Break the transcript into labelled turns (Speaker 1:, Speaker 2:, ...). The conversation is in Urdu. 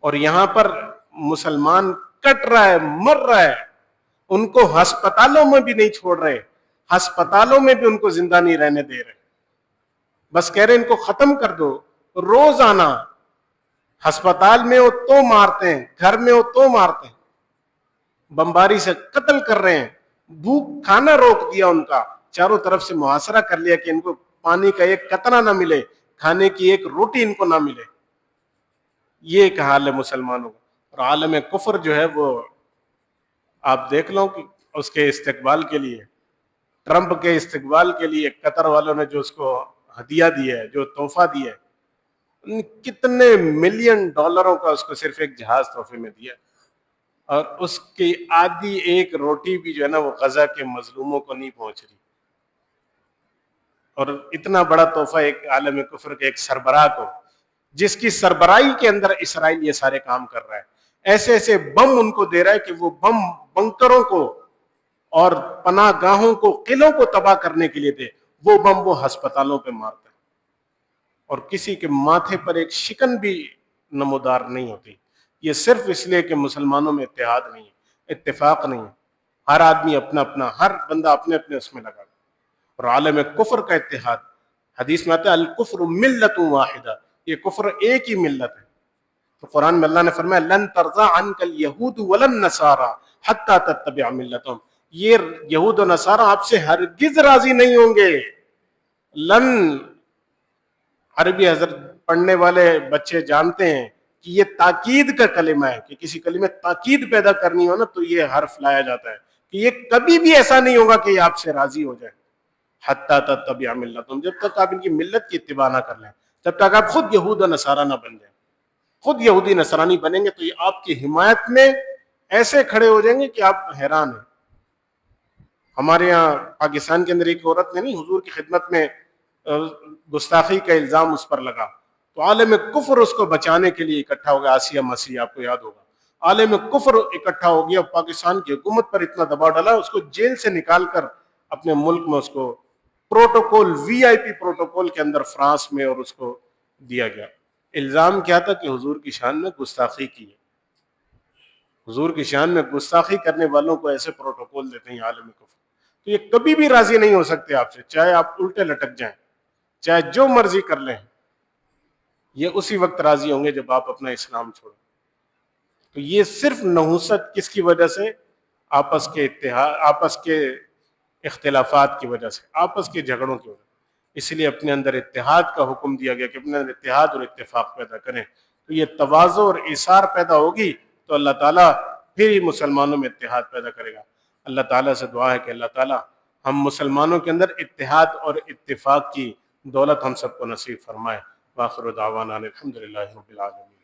Speaker 1: اور یہاں پر مسلمان کٹ رہا ہے، مر رہا ہے، ان کو ہسپتالوں میں بھی نہیں چھوڑ رہے، ہسپتالوں میں بھی ان کو زندہ نہیں رہنے دے رہے، بس کہہ رہے ان کو ختم کر دو۔ روزانہ ہسپتال میں ہو تو مارتے ہیں، گھر میں ہو تو مارتے ہیں، بمباری سے قتل کر رہے ہیں، بھوک کھانا روک دیا ان کا، چاروں طرف سے محاصرہ کر لیا کہ ان کو پانی کا ایک قطرہ نہ ملے، کھانے کی ایک روٹی ان کو نہ ملے۔ یہ ایک حال ہے مسلمانوں کا۔ اور عالم کفر جو ہے وہ آپ دیکھ لو کہ اس کے استقبال کے لیے، ٹرمپ کے استقبال کے لیے قطر والوں نے جو اس کو ہدیہ دیا ہے، جو تحفہ دیا ہے، کتنے ملین ڈالروں کا اس کو صرف ایک جہاز تحفے میں دیا، اور اس کی آدھی ایک روٹی بھی جو ہے نا وہ غزہ کے مظلوموں کو نہیں پہنچ رہی۔ اور اتنا بڑا تحفہ ایک عالم کفر کے ایک سربراہ کو، جس کی سربراہی کے اندر اسرائیل یہ سارے کام کر رہا ہے، ایسے ایسے بم ان کو دے رہا ہے کہ وہ بم بنکروں کو اور پناہ گاہوں کو، قلعوں کو تباہ کرنے کے لیے دے، وہ بم وہ ہسپتالوں پہ مارتا ہے، اور کسی کے ماتھے پر ایک شکن بھی نمودار نہیں ہوتی۔ یہ صرف اس لیے کہ مسلمانوں میں اتحاد نہیں ہے، اتفاق نہیں ہے، ہر آدمی اپنا اپنا، ہر بندہ اپنے اپنے اس میں لگا۔ اور عالم کفر کا اتحاد، حدیث میں آتا ہے الکفر ملت واحدہ، یہ کفر ایک ہی ملت ہے۔ تو قرآن میں اللہ نے فرمایا لن ترضى عنك اليهود ولا النصارى حتى تتبع ملتهم، یہ یہود و نصارہ آپ سے ہرگز راضی نہیں ہوں گے۔ لن، عربی حضرت پڑھنے والے بچے جانتے ہیں کہ یہ تاکید کا کلمہ ہے، کہ کسی کلمے تاکید پیدا کرنی ہو نا تو یہ حرف لایا جاتا ہے کہ یہ کبھی بھی ایسا نہیں ہوگا کہ یہ آپ سے راضی ہو جائے۔ حتی تتبع ملتہم، جب تک آپ ان کی ملت کی اتباع نہ کر لیں، جب تک آپ خود یہود و نصارہ نہ بن جائیں، خود یہودی نصرانی بنیں گے تو یہ آپ کی حمایت میں ایسے کھڑے ہو جائیں گے کہ آپ حیران ہیں۔ ہمارے یہاں پاکستان کے اندر ایک عورت نے نہیں حضور کی خدمت میں گستاخی کا الزام اس پر لگا، تو عالم کفر اس کو بچانے کے لیے اکٹھا ہو گیا، آسیہ مسیح آپ کو یاد ہوگا، عالم کفر اکٹھا ہو گیا، پاکستان کی حکومت پر اتنا دباؤ ڈالا، اس کو جیل سے نکال کر اپنے ملک میں اس کو پروٹوکول، وی آئی پی پروٹوکول کے اندر فرانس میں اور اس کو دیا گیا۔ الزام کیا تھا کہ حضور کی شان میں گستاخی کی ہے۔ حضور کی شان میں گستاخی کرنے والوں کو ایسے پروٹوکول دیتے ہیں عالم کفر، تو یہ کبھی بھی راضی نہیں ہو سکتے آپ سے، چاہے آپ الٹے لٹک جائیں، چاہے جو مرضی کر لیں، یہ اسی وقت راضی ہوں گے جب آپ اپنا اسلام چھوڑیں۔ تو یہ صرف نحوست کس کی وجہ سے؟ آپس کے اتحاد، آپس کے اختلافات کی وجہ سے، آپس کے جھگڑوں کی وجہ سے۔ اس لیے اپنے اندر اتحاد کا حکم دیا گیا کہ اپنے اندر اتحاد اور اتفاق پیدا کریں، تو یہ تواضع اور ایثار پیدا ہوگی تو اللہ تعالیٰ پھر ہی مسلمانوں میں اتحاد پیدا کرے گا۔ اللہ تعالیٰ سے دعا ہے کہ اللہ تعالیٰ ہم مسلمانوں کے اندر اتحاد اور اتفاق کی دولت ہم سب کو نصیب فرمائے۔ وآخر دعوانا الحمدللہ رب العالمین۔